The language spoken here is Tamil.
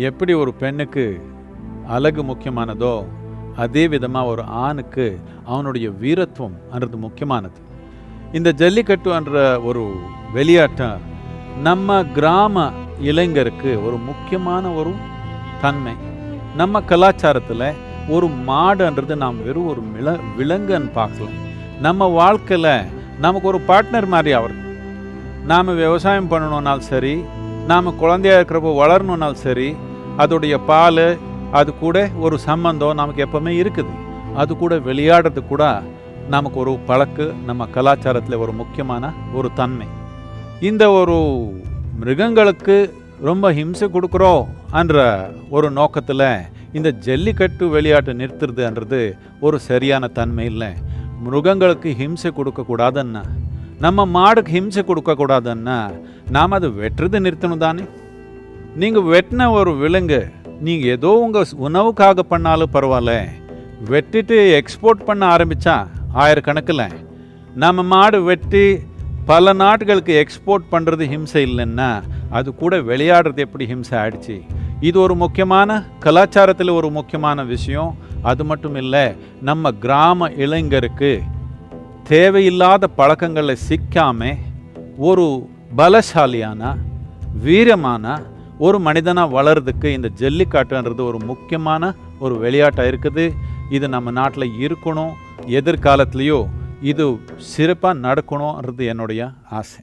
எப்படி ஒரு பெண்ணுக்கு அழகு முக்கியமானதோ அதே விதமாக ஒரு ஆணுக்கு அவனுடைய வீரத்துவம் என்றது முக்கியமானது. இந்த ஜல்லிக்கட்டு என்ற ஒரு விளையாட்டை நம்ம கிராம இளைஞருக்கு ஒரு முக்கியமான ஒரு தன்மை. நம்ம கலாச்சாரத்தில் ஒரு மாடுன்றது நாம் வெறும் ஒரு விலங்குன்னு பார்க்கல. நம்ம வாழ்க்கையில் நமக்கு ஒரு பார்ட்னர் மாதிரி அவர். நாம் விவசாயம் பண்ணணுன்னாலும் சரி, நாம் குழந்தையாக இருக்கிறப்போ வளரணுன்னாலும் சரி, அதோடைய பால் அது கூட ஒரு சம்பந்தம் நமக்கு எப்பவுமே இருக்குது. அது கூட விளையாடுறது கூட நமக்கு ஒரு பழக்கு, நம்ம கலாச்சாரத்தில் ஒரு முக்கியமான ஒரு தன்மை. இந்த ஒரு மிருகங்களுக்கு ரொம்ப ஹிம்சை கொடுக்குறோம் என்ற ஒரு நோக்கத்தில் இந்த ஜல்லிக்கட்டு விளையாட்டு நிறுத்துறதுன்றது ஒரு சரியான தன்மை இல்லை. மிருகங்களுக்கு ஹிம்சை கொடுக்கக்கூடாதுன்னா, நம்ம மாடுக்கு ஹிம்சை கொடுக்கக்கூடாதுன்னா நாம் அது வெட்டுறது நிறுத்தணும் தானே. நீங்கள் வெட்டின ஒரு விலங்கு நீங்கள் ஏதோ உங்கள் உணவுக்காக பண்ணாலும் பரவாயில்ல, வெட்டிட்டு எக்ஸ்போர்ட் பண்ண ஆரம்பித்தா ஆயிரக்கணக்கில். நம்ம மாடு வெட்டி பல நாடுகளுக்கு எக்ஸ்போர்ட் பண்ணுறது ஹிம்சை இல்லைன்னா அது கூட விளையாடுறது எப்படி ஹிம்சை ஆயிடுச்சு. இது ஒரு முக்கியமான கலாச்சாரத்தில் ஒரு முக்கியமான விஷயம். அது மட்டும் இல்லை, நம்ம கிராம இளைஞருக்கு தேவையில்லாத பழக்கங்களில் சிக்காமல் ஒரு பலசாலியான வீரமான ஒரு மனிதனாக வளர்றதுக்கு இந்த ஜல்லிக்கட்டுன்றது ஒரு முக்கியமான ஒரு விளையாட்டாக இருக்குது. இது நம்ம நாட்டில் இருக்கணும், எதிர்காலத்துலேயோ இது சிறப்பாக நடக்கணுன்றது என்னுடைய ஆசை.